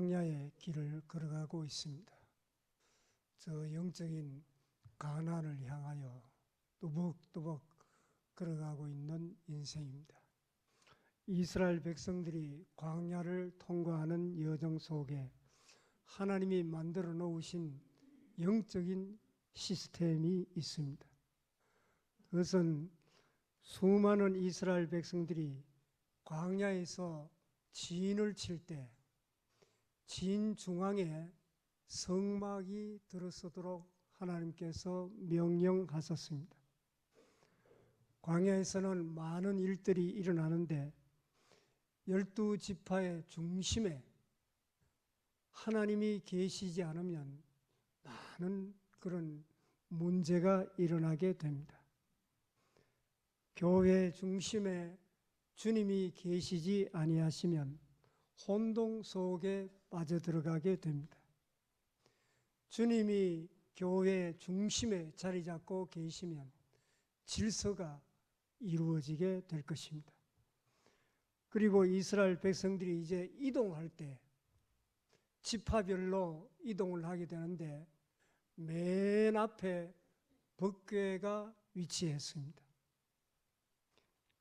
광야의 길을 걸어가고 있습니다. 저 영적인 가난을 향하여 또벅또벅 걸어가고 있는 인생입니다. 이스라엘 백성들이 광야를 통과하는 여정 속에 하나님이 만들어 놓으신 영적인 시스템이 있습니다. 그것은 수많은 이스라엘 백성들이 광야에서 진을 칠 때 진 중앙에 성막이 들어서도록 하나님께서 명령하셨습니다. 광야에서는 많은 일들이 일어나는데 12지파의 중심에 하나님이 계시지 않으면 많은 그런 문제가 일어나게 됩니다. 교회 중심에 주님이 계시지 아니하시면 혼동 속에 빠져들어가게 됩니다. 주님이 교회 중심에 자리 잡고 계시면 질서가 이루어지게 될 것입니다. 그리고 이스라엘 백성들이 이제 이동할 때 지파별로 이동을 하게 되는데 맨 앞에 법궤가 위치했습니다.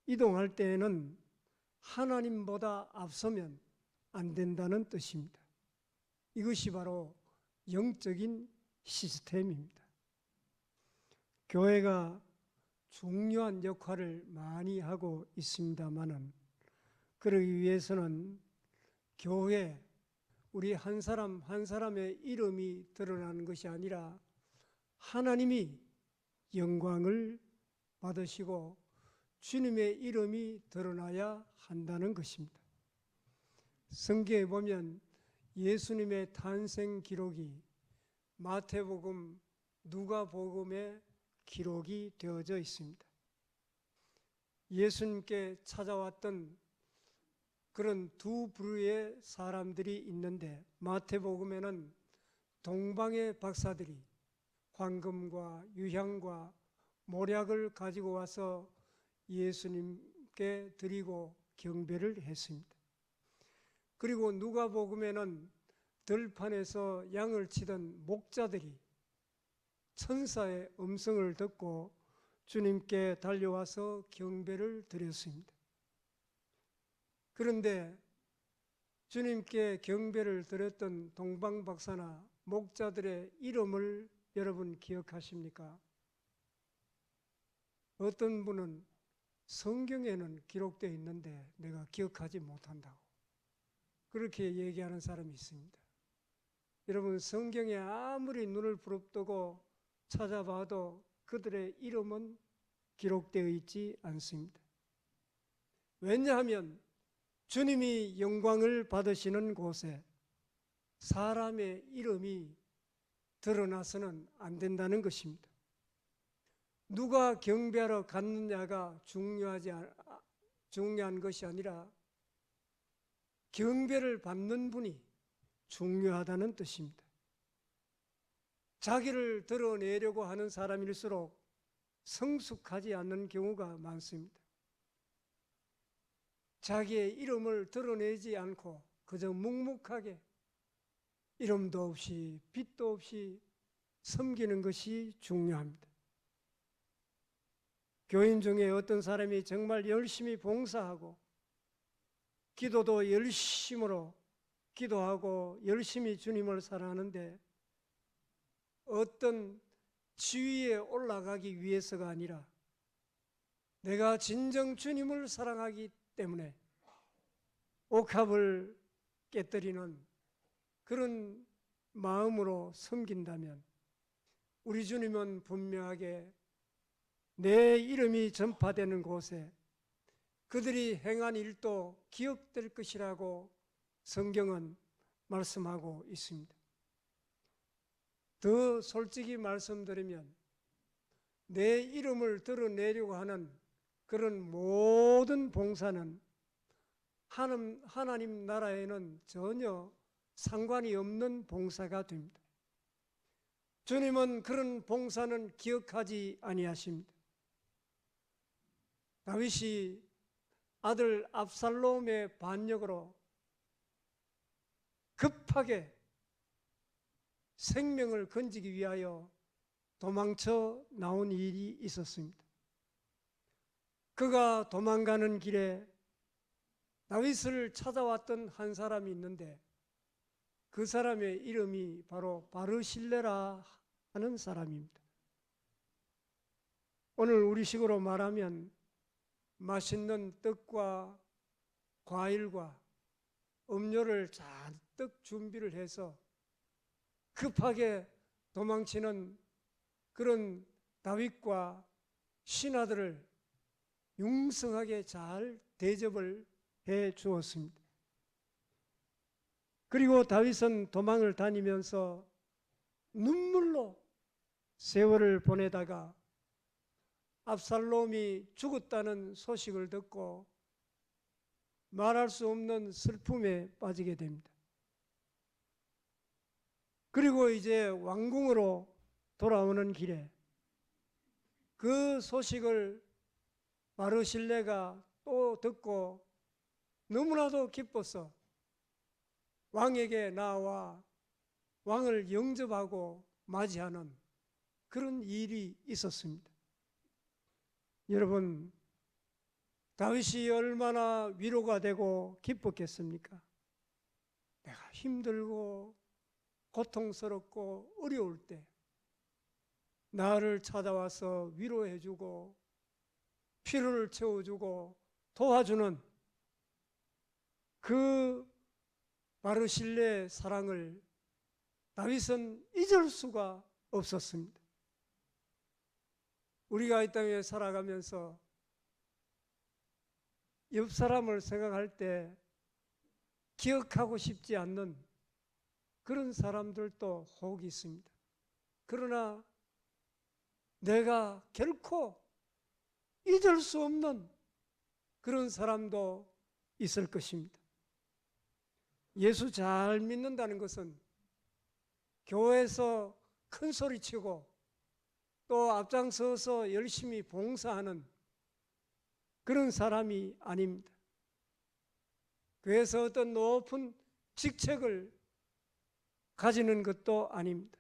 이동할 때에는 하나님보다 앞서면 안 된다는 뜻입니다. 이것이 바로 영적인 시스템입니다. 교회가 중요한 역할을 많이 하고 있습니다만은 그러기 위해서는 교회 우리 한 사람 한 사람의 이름이 드러나는 것이 아니라 하나님이 영광을 받으시고 주님의 이름이 드러나야 한다는 것입니다. 성경에 보면 예수님의 탄생 기록이 마태복음, 누가복음에 기록이 되어져 있습니다. 예수님께 찾아왔던 그런 두 부류의 사람들이 있는데 마태복음에는 동방의 박사들이 황금과 유향과 몰약을 가지고 와서 예수님께 드리고 경배를 했습니다. 그리고 누가복음에는 들판에서 양을 치던 목자들이 천사의 음성을 듣고 주님께 달려와서 경배를 드렸습니다. 그런데 주님께 경배를 드렸던 동방박사나 목자들의 이름을 여러분 기억하십니까? 어떤 분은 성경에는 기록되어 있는데 내가 기억하지 못한다고 그렇게 얘기하는 사람이 있습니다. 여러분 성경에 아무리 눈을 부릅뜨고 찾아봐도 그들의 이름은 기록되어 있지 않습니다. 왜냐하면 주님이 영광을 받으시는 곳에 사람의 이름이 드러나서는 안 된다는 것입니다. 누가 경배하러 갔느냐가 중요한 것이 아니라 경배를 받는 분이 중요하다는 뜻입니다. 자기를 드러내려고 하는 사람일수록 성숙하지 않는 경우가 많습니다. 자기의 이름을 드러내지 않고 그저 묵묵하게 이름도 없이 빛도 없이 섬기는 것이 중요합니다. 교인 중에 어떤 사람이 정말 열심히 봉사하고 기도도 열심으로 기도하고 열심히 주님을 사랑하는데 어떤 지위에 올라가기 위해서가 아니라 내가 진정 주님을 사랑하기 때문에 옥합을 깨뜨리는 그런 마음으로 섬긴다면 우리 주님은 분명하게 내 이름이 전파되는 곳에 그들이 행한 일도 기억될 것이라고 성경은 말씀하고 있습니다. 더 솔직히 말씀드리면 내 이름을 드러내려고 하는 그런 모든 봉사는 하나님 나라에는 전혀 상관이 없는 봉사가 됩니다. 주님은 그런 봉사는 기억하지 아니하십니다. 다윗이 아들 압살롬의 반역으로 급하게 생명을 건지기 위하여 도망쳐 나온 일이 있었습니다. 그가 도망가는 길에 다윗을 찾아왔던 한 사람이 있는데 그 사람의 이름이 바로 바르실레라 하는 사람입니다. 오늘 우리식으로 말하면 맛있는 떡과 과일과 음료를 잔뜩 준비를 해서 급하게 도망치는 그런 다윗과 신하들을 융성하게 잘 대접을 해 주었습니다. 그리고 다윗은 도망을 다니면서 눈물로 세월을 보내다가 압살롬이 죽었다는 소식을 듣고 말할 수 없는 슬픔에 빠지게 됩니다. 그리고 이제 왕궁으로 돌아오는 길에 그 소식을 바르실레가 또 듣고 너무나도 기뻐서 왕에게 나와 왕을 영접하고 맞이하는 그런 일이 있었습니다. 여러분, 다윗이 얼마나 위로가 되고 기뻤겠습니까? 내가 힘들고 고통스럽고 어려울 때 나를 찾아와서 위로해주고 피로를 채워주고 도와주는 그 바르실레의 사랑을 다윗은 잊을 수가 없었습니다. 우리가 이 땅에 살아가면서 옆 사람을 생각할 때 기억하고 싶지 않는 그런 사람들도 혹 있습니다. 그러나 내가 결코 잊을 수 없는 그런 사람도 있을 것입니다. 예수 잘 믿는다는 것은 교회에서 큰 소리치고 또 앞장서서 열심히 봉사하는 그런 사람이 아닙니다. 교회에서 어떤 높은 직책을 가지는 것도 아닙니다.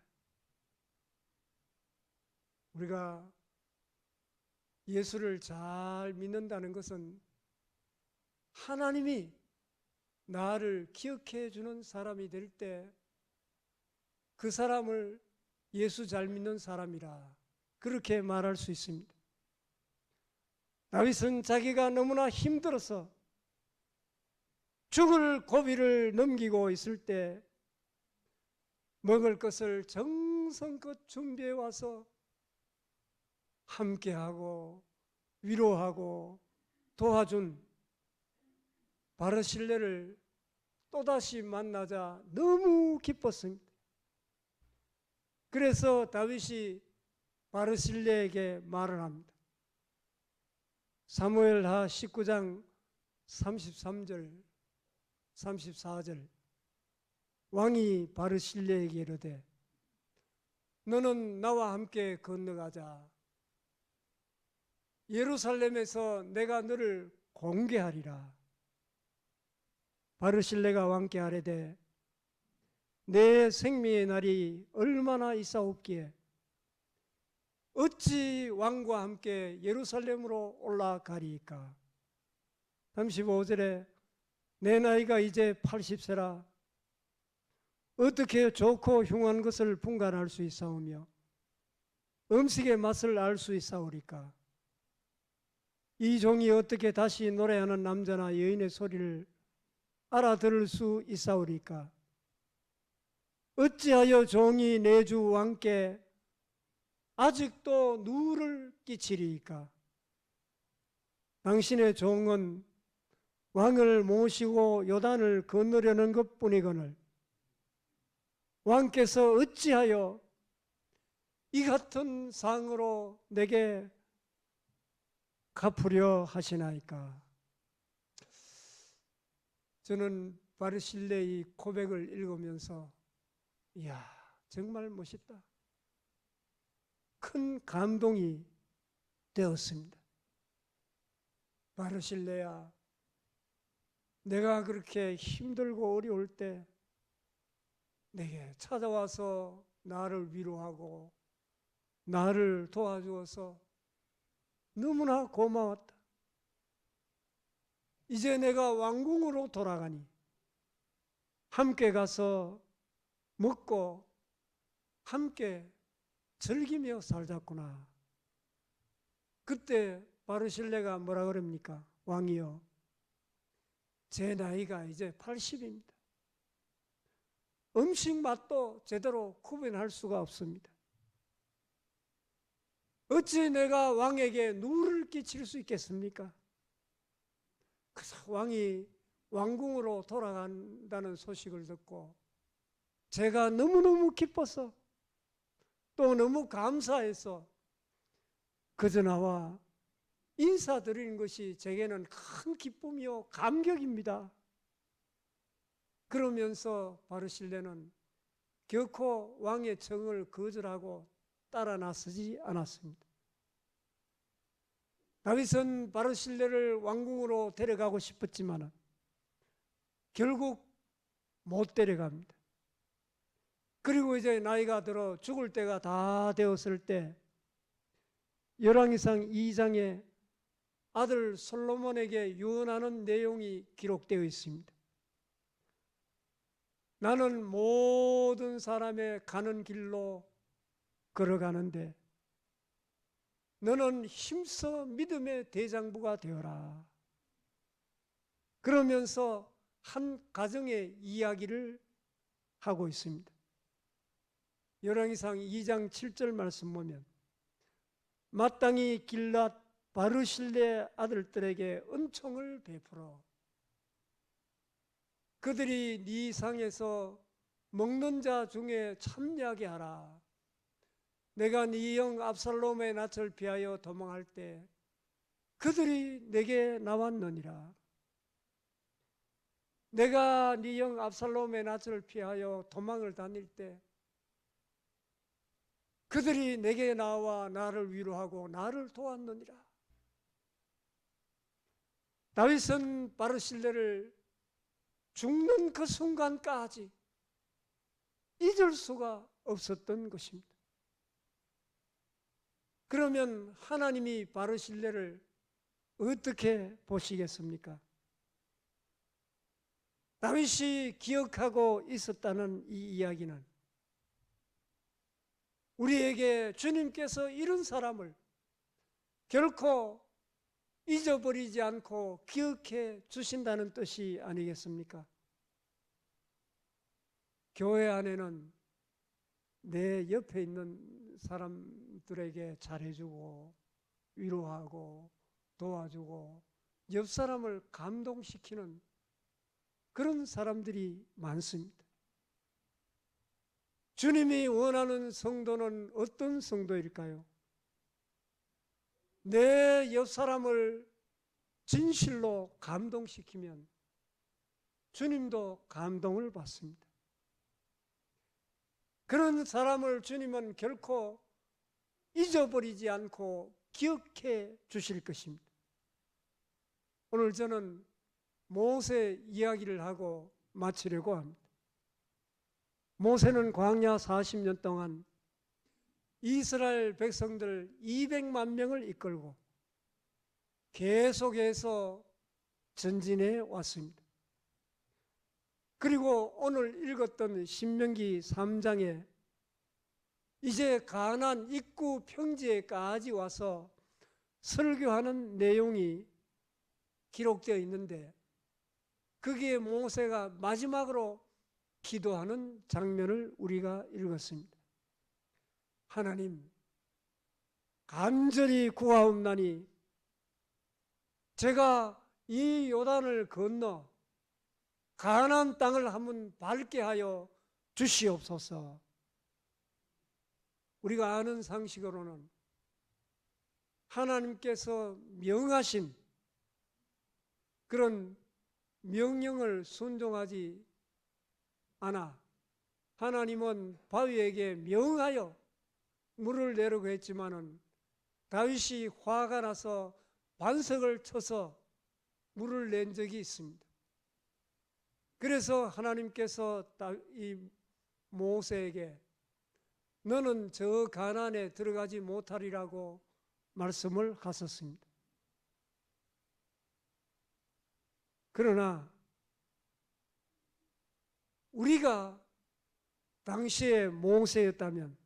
우리가 예수를 잘 믿는다는 것은 하나님이 나를 기억해 주는 사람이 될 때 그 사람을 예수 잘 믿는 사람이라 그렇게 말할 수 있습니다. 다윗은 자기가 너무나 힘들어서 죽을 고비를 넘기고 있을 때 먹을 것을 정성껏 준비해 와서 함께하고 위로하고 도와준 바르실레를 또다시 만나자 너무 기뻤습니다. 그래서 다윗이 바르실레에게 말을 합니다. 사무엘하 19장 33절 34절 왕이 바르실레에게 이르되 너는 나와 함께 건너가자. 예루살렘에서 내가 너를 공개하리라. 바르실레가 왕께 아뢰되 내 생명의 날이 얼마나 있사옵기에 어찌 왕과 함께 예루살렘으로 올라가리이까. 35절에 내 나이가 이제 80세라 어떻게 좋고 흉한 것을 분간할 수 있사오며 음식의 맛을 알 수 있사오리까. 이 종이 어떻게 다시 노래하는 남자나 여인의 소리를 알아들을 수 있사오리까. 어찌하여 종이 내 주 왕께 아직도 누를 끼치리이까. 당신의 종은 왕을 모시고 요단을 건너려는 것뿐이거늘 왕께서 어찌하여 이 같은 상으로 내게 갚으려 하시나이까. 저는 바르실레의 고백을 읽으면서 이야 정말 멋있다. 큰 감동이 되었습니다. 바르실레야, 내가 그렇게 힘들고 어려울 때 내게 찾아와서 나를 위로하고 나를 도와주어서 너무나 고마웠다. 이제 내가 왕궁으로 돌아가니 함께 가서 먹고 함께 즐기며 살자꾸나. 그때 바르실레가 뭐라 그럽니까? 왕이여, 제 나이가 이제 80입니다. 음식 맛도 제대로 구분할 수가 없습니다. 어찌 내가 왕에게 누를 끼칠 수 있겠습니까? 그래서 왕이 왕궁으로 돌아간다는 소식을 듣고 제가 너무너무 기뻐서 또 너무 감사해서 그저 나와 인사드리는 것이 제게는 큰 기쁨이요 감격입니다. 그러면서 바르실레는 결코 왕의 청을 거절하고 따라 나서지 않았습니다. 다윗은 바르실레를 왕궁으로 데려가고 싶었지만 결국 못 데려갑니다. 그리고 이제 나이가 들어 죽을 때가 다 되었을 때 열왕기상 2장에 아들 솔로몬에게 유언하는 내용이 기록되어 있습니다. 나는 모든 사람의 가는 길로 걸어가는데 너는 힘써 믿음의 대장부가 되어라. 그러면서 한 가정의 이야기를 하고 있습니다. 열왕기상 2장 7절 말씀 보면 마땅히 길랏 바르실레 아들들에게 은총을 베풀어 그들이 네 상에서 먹는 자 중에 참여하게 하라. 내가 네 형 압살롬의 낯을 피하여 도망할 때 그들이 내게 나왔느니라. 내가 네 형 압살롬의 낯을 피하여 도망을 다닐 때 그들이 내게 나와 나를 위로하고 나를 도왔느니라. 다윗은 바르실레를 죽는 그 순간까지 잊을 수가 없었던 것입니다. 그러면 하나님이 바르실레를 어떻게 보시겠습니까? 다윗이 기억하고 있었다는 이 이야기는 우리에게 주님께서 이런 사람을 결코 잊어버리지 않고 기억해 주신다는 뜻이 아니겠습니까? 교회 안에는 내 옆에 있는 사람들에게 잘해주고 위로하고 도와주고 옆 사람을 감동시키는 그런 사람들이 많습니다. 주님이 원하는 성도는 어떤 성도일까요? 내 옆 사람을 진실로 감동시키면 주님도 감동을 받습니다. 그런 사람을 주님은 결코 잊어버리지 않고 기억해 주실 것입니다. 오늘 저는 모세 이야기를 하고 마치려고 합니다. 모세는 광야 40년 동안 이스라엘 백성들 200만 명을 이끌고 계속해서 전진해 왔습니다. 그리고 오늘 읽었던 신명기 3장에 이제 가나안 입구 평지에까지 와서 설교하는 내용이 기록되어 있는데 거기에 모세가 마지막으로 기도하는 장면을 우리가 읽었습니다. 하나님, 간절히 구하옵나니 제가 이 요단을 건너 가나안 땅을 한번 밟게 하여 주시옵소서. 우리가 아는 상식으로는 하나님께서 명하신 그런 명령을 순종하지 않아 하나님은 바위에게 명하여 물을 내려고 했지만은 다윗이 화가 나서 반석을 쳐서 물을 낸 적이 있습니다. 그래서 하나님께서 이 모세에게 너는 저 가나안에 들어가지 못하리라고 말씀을 하셨습니다. 그러나 우리가 당시에 모세였다면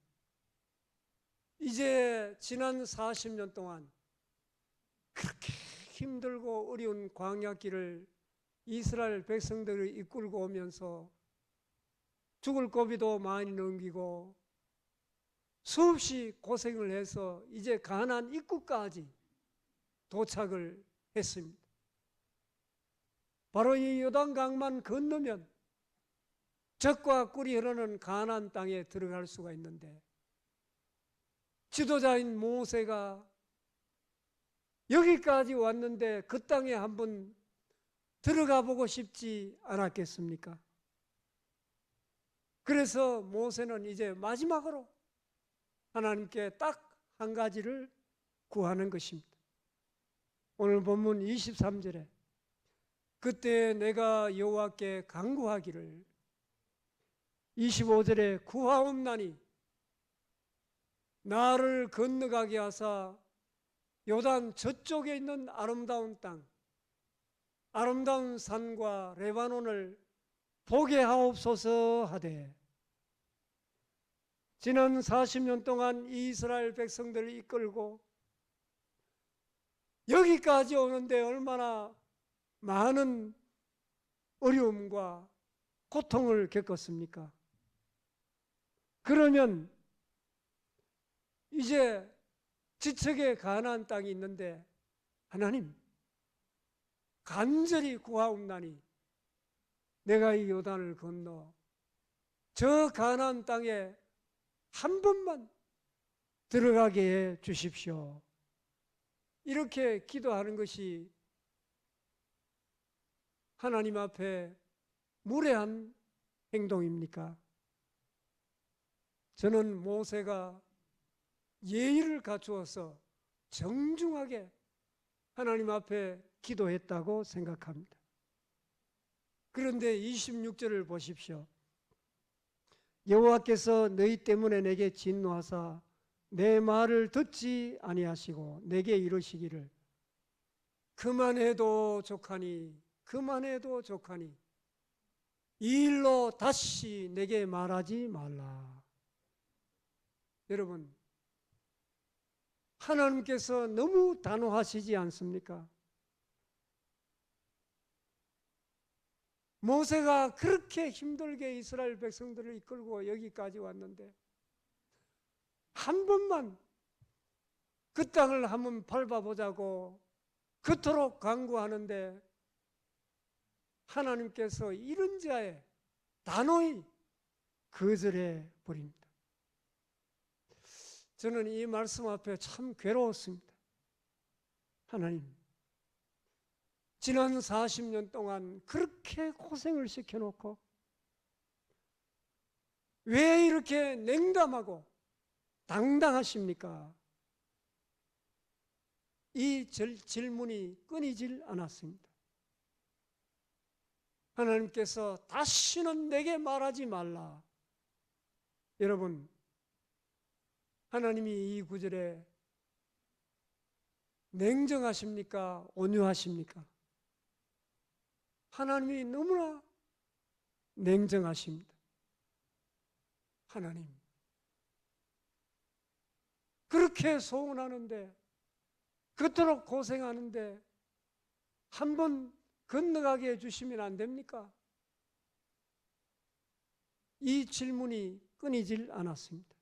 이제 지난 40년 동안 그렇게 힘들고 어려운 광야길을 이스라엘 백성들을 이끌고 오면서 죽을 고비도 많이 넘기고 수없이 고생을 해서 이제 가나안 입구까지 도착을 했습니다. 바로 이 요단강만 건너면 젖과 꿀이 흐르는 가나안 땅에 들어갈 수가 있는데 지도자인 모세가 여기까지 왔는데 그 땅에 한번 들어가 보고 싶지 않았겠습니까? 그래서 모세는 이제 마지막으로 하나님께 딱 한 가지를 구하는 것입니다. 오늘 본문 23절에 그때 내가 여호와께 간구하기를 25절에 구하옵나니 나를 건너가게 하사 요단 저쪽에 있는 아름다운 땅, 아름다운 산과 레바논을 보게 하옵소서 하되 지난 40년 동안 이스라엘 백성들을 이끌고 여기까지 오는데 얼마나 많은 어려움과 고통을 겪었습니까? 그러면 이제 지척에 가나안 땅이 있는데 하나님 간절히 구하옵나니 내가 이 요단을 건너 저 가나안 땅에 한 번만 들어가게 해 주십시오. 이렇게 기도하는 것이 하나님 앞에 무례한 행동입니까? 저는 모세가 예의를 갖추어서 정중하게 하나님 앞에 기도했다고 생각합니다. 그런데 26절을 보십시오. 여호와께서 너희 때문에 내게 진노하사 내 말을 듣지 아니하시고 내게 이르시기를 그만해도 족하니 그만해도 족하니 이 일로 다시 내게 말하지 말라. 여러분, 하나님께서 너무 단호하시지 않습니까? 모세가 그렇게 힘들게 이스라엘 백성들을 이끌고 여기까지 왔는데 한 번만 그 땅을 한번 밟아보자고 그토록 간구하는데 하나님께서 이런 자에 단호히 거절해 버립니다. 저는 이 말씀 앞에 참 괴로웠습니다. 하나님, 지난 40년 동안 그렇게 고생을 시켜놓고 왜 이렇게 냉담하고 당당하십니까? 이 질문이 끊이질 않았습니다. 하나님께서 다시는 내게 말하지 말라. 여러분, 하나님이 이 구절에 냉정하십니까? 온유하십니까? 하나님이 너무나 냉정하십니다. 하나님, 그렇게 소원하는데 그토록 고생하는데 한번 건너가게 해주시면 안 됩니까? 이 질문이 끊이질 않았습니다.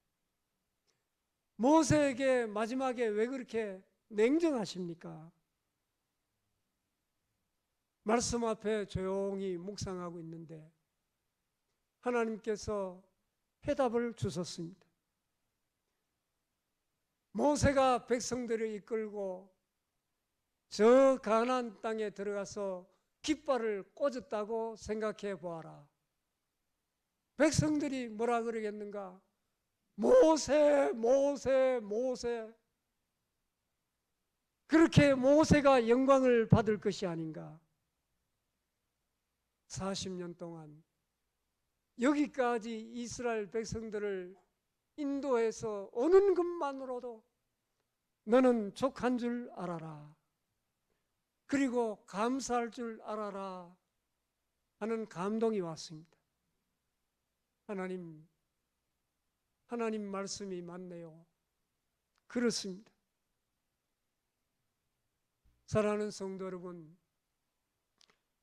모세에게 마지막에 왜 그렇게 냉정하십니까? 말씀 앞에 조용히 묵상하고 있는데 하나님께서 해답을 주셨습니다. 모세가 백성들을 이끌고 저 가나안 땅에 들어가서 깃발을 꽂았다고 생각해 보아라. 백성들이 뭐라 그러겠는가? 모세, 모세, 모세. 그렇게 모세가 영광을 받을 것이 아닌가? 40년 동안 여기까지 이스라엘 백성들을 인도해서 오는 것만으로도 너는 족한 줄 알아라. 그리고 감사할 줄 알아라 하는 감동이 왔습니다. 하나님 말씀이 맞네요. 그렇습니다. 사랑하는 성도 여러분,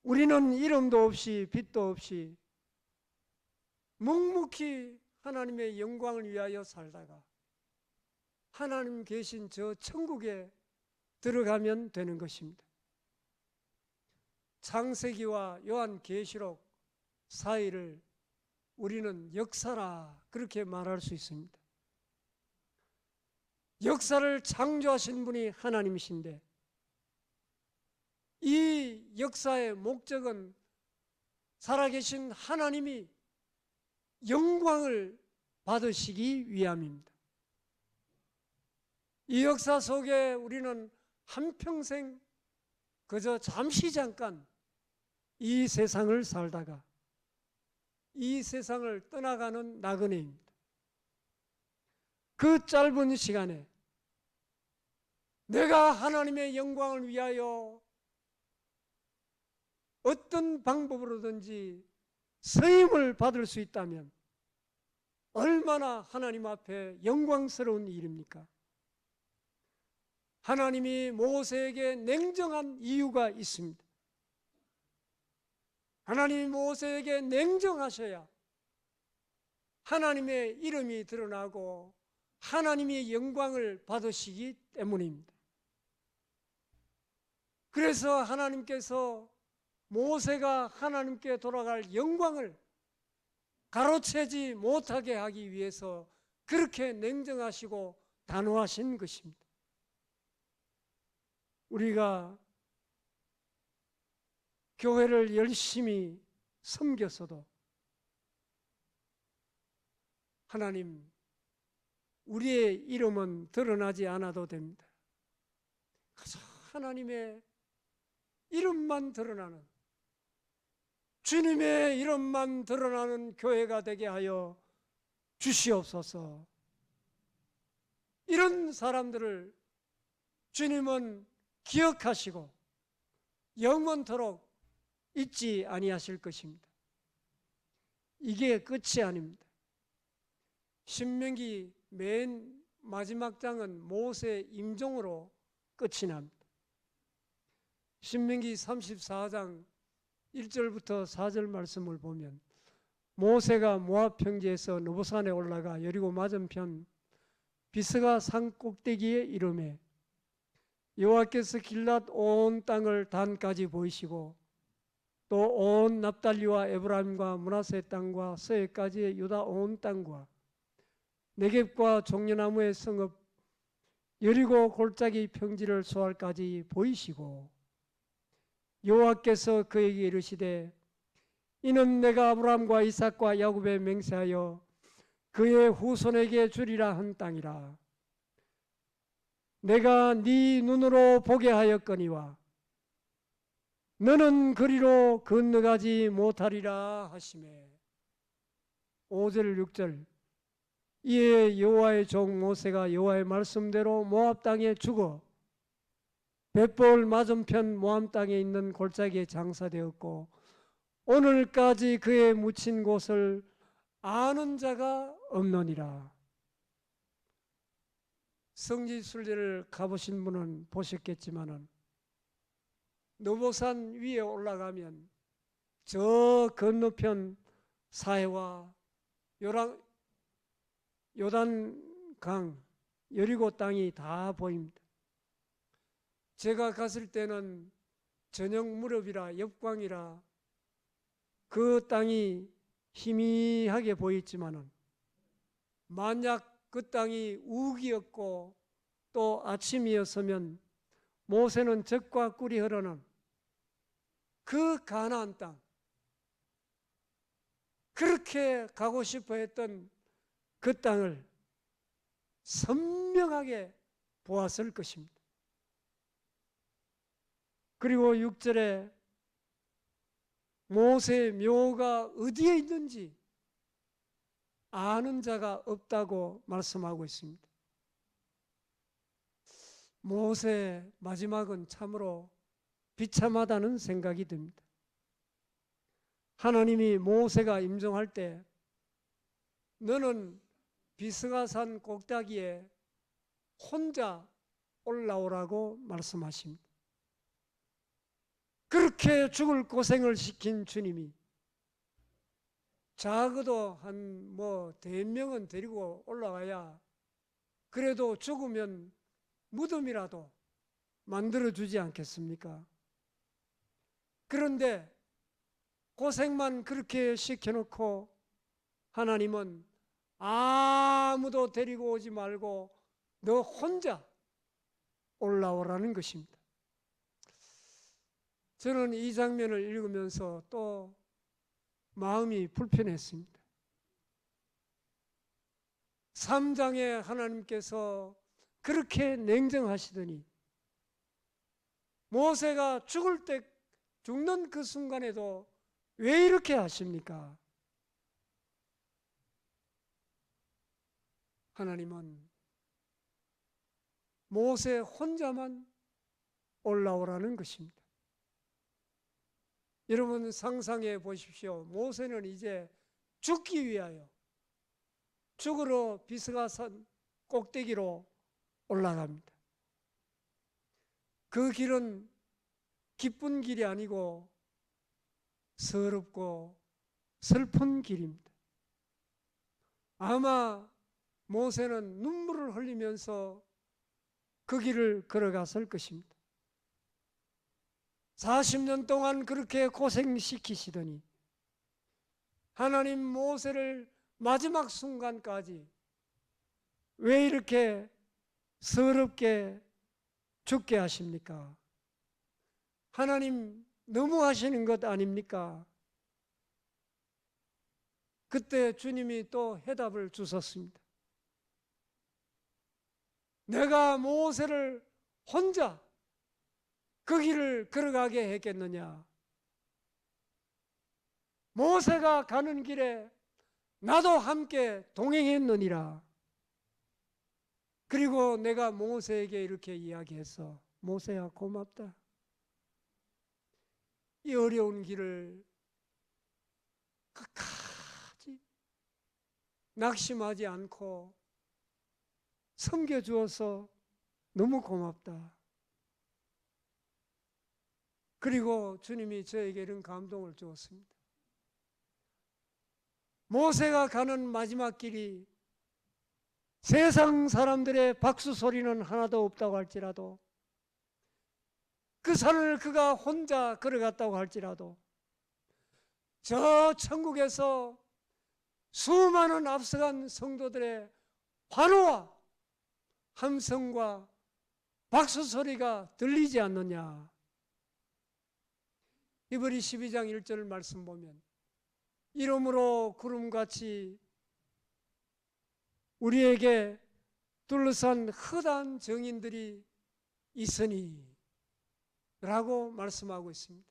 우리는 이름도 없이 빛도 없이 묵묵히 하나님의 영광을 위하여 살다가 하나님 계신 저 천국에 들어가면 되는 것입니다. 창세기와 요한계시록 사이를 우리는 역사라 그렇게 말할 수 있습니다. 역사를 창조하신 분이 하나님이신데 이 역사의 목적은 살아계신 하나님이 영광을 받으시기 위함입니다. 이 역사 속에 우리는 한평생 그저 잠시 잠깐 이 세상을 살다가 이 세상을 떠나가는 나그네입니다. 그 짧은 시간에 내가 하나님의 영광을 위하여 어떤 방법으로든지 쓰임을 받을 수 있다면 얼마나 하나님 앞에 영광스러운 일입니까? 하나님이 모세에게 냉정한 이유가 있습니다. 하나님이 모세에게 냉정하셔야 하나님의 이름이 드러나고 하나님의 영광을 받으시기 때문입니다. 그래서 하나님께서 모세가 하나님께 돌아갈 영광을 가로채지 못하게 하기 위해서 그렇게 냉정하시고 단호하신 것입니다. 우리가 교회를 열심히 섬겼어도 하나님, 우리의 이름은 드러나지 않아도 됩니다. 그래서 하나님의 이름만 드러나는, 주님의 이름만 드러나는 교회가 되게 하여 주시옵소서. 이런 사람들을 주님은 기억하시고 영원토록 잊지 아니하실 것입니다. 이게 끝이 아닙니다. 신명기 맨 마지막 장은 모세 임종으로 끝이 납니다. 신명기 34장 1절부터 4절 말씀을 보면 모세가 모압 평지에서 느보산에 올라가 여리고 맞은편 비스가 산 꼭대기에 이르매 여호와께서 길랏 온 땅을 단까지 보이시고 또 온 납달리와 에브라임과 므낫세 땅과 서해까지의 유다 온 땅과 네겝과 종려나무의 성읍 여리고 골짜기 평지를 소알까지 보이시고 여호와께서 그에게 이르시되 이는 내가 아브라함과 이삭과 야곱에 맹세하여 그의 후손에게 주리라 한 땅이라. 내가 네 눈으로 보게 하였거니와 너는 그리로 건너가지 못하리라 하시매. 5절 6절 이에 여호와의 종 모세가 여호와의 말씀대로 모압 땅에 죽어 벳볼 맞은편 모압 땅에 있는 골짜기에 장사되었고 오늘까지 그의 묻힌 곳을 아는 자가 없느니라. 성지순례를 가보신 분은 보셨겠지만은 느보산 위에 올라가면 저 건너편 사해와 요단강 여리고 땅이 다 보입니다. 제가 갔을 때는 저녁 무렵이라 옆광이라 그 땅이 희미하게 보였지만은 만약 그 땅이 우기였고 또 아침이었으면 모세는 젖과 꿀이 흐르는 그 가나안 땅, 그렇게 가고 싶어 했던 그 땅을 선명하게 보았을 것입니다. 그리고 6절에 모세의 묘가 어디에 있는지 아는 자가 없다고 말씀하고 있습니다. 모세의 마지막은 참으로 비참하다는 생각이 듭니다. 하나님이 모세가 임종할 때 너는 비스가산 꼭대기에 혼자 올라오라고 말씀하십니다. 그렇게 죽을 고생을 시킨 주님이 적어도 한 대명은 데리고 올라가야 그래도 죽으면 무덤이라도 만들어주지 않겠습니까? 그런데 고생만 그렇게 시켜놓고 하나님은 아무도 데리고 오지 말고 너 혼자 올라오라는 것입니다. 저는 이 장면을 읽으면서 또 마음이 불편했습니다. 3장에 하나님께서 그렇게 냉정하시더니 모세가 죽는 그 순간에도 왜 이렇게 하십니까? 하나님은 모세 혼자만 올라오라는 것입니다. 여러분 상상해 보십시오. 모세는 이제 죽기 위하여 죽으러 비스가산 꼭대기로 올라갑니다. 그 길은 기쁜 길이 아니고 서럽고 슬픈 길입니다. 아마 모세는 눈물을 흘리면서 그 길을 걸어갔을 것입니다. 40년 동안 그렇게 고생시키시더니 하나님 모세를 마지막 순간까지 왜 이렇게 서럽게 죽게 하십니까? 하나님 너무하시는 것 아닙니까? 그때 주님이 또 해답을 주셨습니다. 내가 모세를 혼자 그 길을 걸어가게 했겠느냐? 모세가 가는 길에 나도 함께 동행했느니라. 그리고 내가 모세에게 이렇게 이야기했어. 모세야 고맙다. 이 어려운 길을 끝까지 낙심하지 않고 섬겨주어서 너무 고맙다. 그리고 주님이 저에게 이런 감동을 주었습니다. 모세가 가는 마지막 길이 세상 사람들의 박수 소리는 하나도 없다고 할지라도 그 산을 그가 혼자 걸어갔다고 할지라도 저 천국에서 수많은 앞서간 성도들의 환호와 함성과 박수 소리가 들리지 않느냐. 히브리 12장 1절 말씀 보면 이름으로 구름같이 우리에게 둘러싼 허다한 정인들이 있으니 라고 말씀하고 있습니다.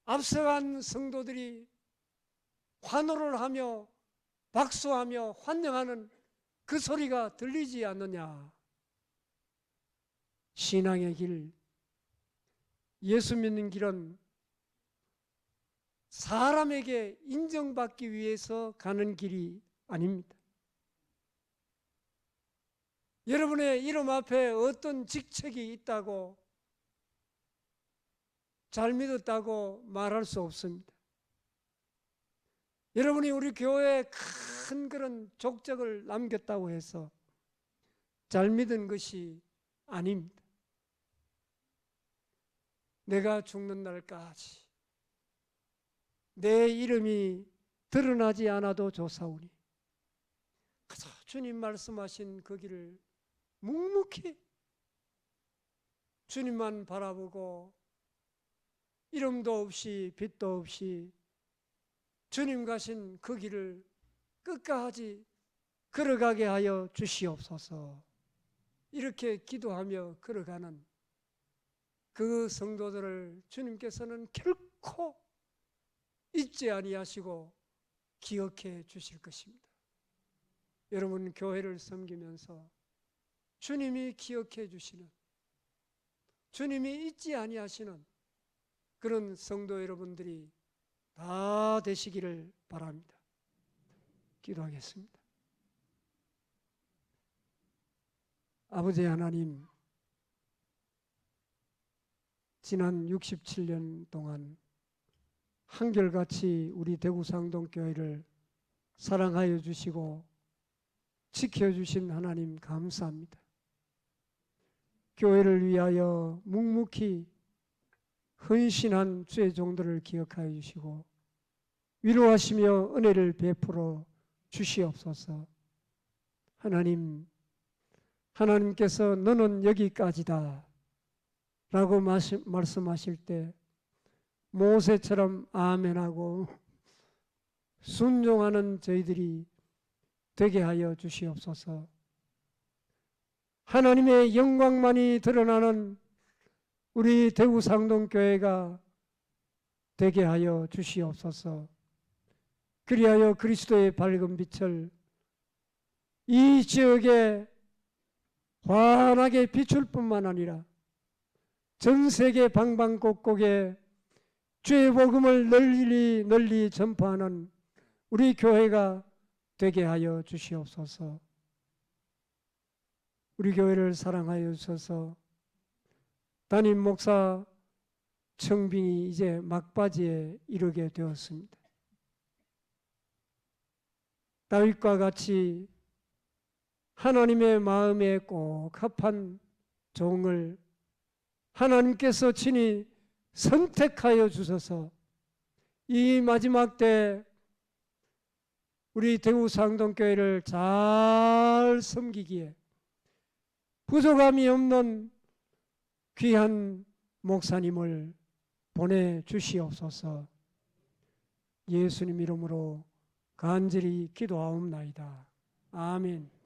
앞서간 성도들이 환호를 하며 박수하며 환영하는 그 소리가 들리지 않느냐. 신앙의 길, 예수 믿는 길은 사람에게 인정받기 위해서 가는 길이 아닙니다. 여러분의 이름 앞에 어떤 직책이 있다고 잘 믿었다고 말할 수 없습니다. 여러분이 우리 교회에 큰 그런 족적을 남겼다고 해서 잘 믿은 것이 아닙니다. 내가 죽는 날까지 내 이름이 드러나지 않아도 좋사오니 그저 주님 말씀하신 그 길을 묵묵히 주님만 바라보고 이름도 없이 빛도 없이 주님 가신 그 길을 끝까지 걸어가게 하여 주시옵소서. 이렇게 기도하며 걸어가는 그 성도들을 주님께서는 결코 잊지 아니하시고 기억해 주실 것입니다. 여러분 교회를 섬기면서 주님이 기억해 주시는, 주님이 잊지 아니하시는 그런 성도 여러분들이 다 되시기를 바랍니다. 기도하겠습니다. 아버지 하나님, 지난 67년 동안 한결같이 우리 대구상동교회를 사랑하여 주시고 지켜주신 하나님 감사합니다. 교회를 위하여 묵묵히 헌신한 주의 종들을 기억하여 주시고 위로하시며 은혜를 베풀어 주시옵소서. 하나님께서 너는 여기까지다 라고 말씀하실 때 모세처럼 아멘하고 순종하는 저희들이 되게 하여 주시옵소서. 하나님의 영광만이 드러나는 우리 대구상동교회가 되게 하여 주시옵소서. 그리하여 그리스도의 밝은 빛을 이 지역에 환하게 비출 뿐만 아니라 전 세계 방방곡곡에 주의 복음을 널리 전파하는 우리 교회가 되게 하여 주시옵소서. 우리 교회를 사랑하여 주셔서 담임 목사 청빙이 이제 막바지에 이르게 되었습니다. 다윗과 같이 하나님의 마음에 꼭 합한 종을 하나님께서 친히 선택하여 주셔서 이 마지막 때 우리 대구상동교회를 잘 섬기기에 부족함이 없는 귀한 목사님을 보내주시옵소서. 예수님 이름으로 간절히 기도하옵나이다. 아멘.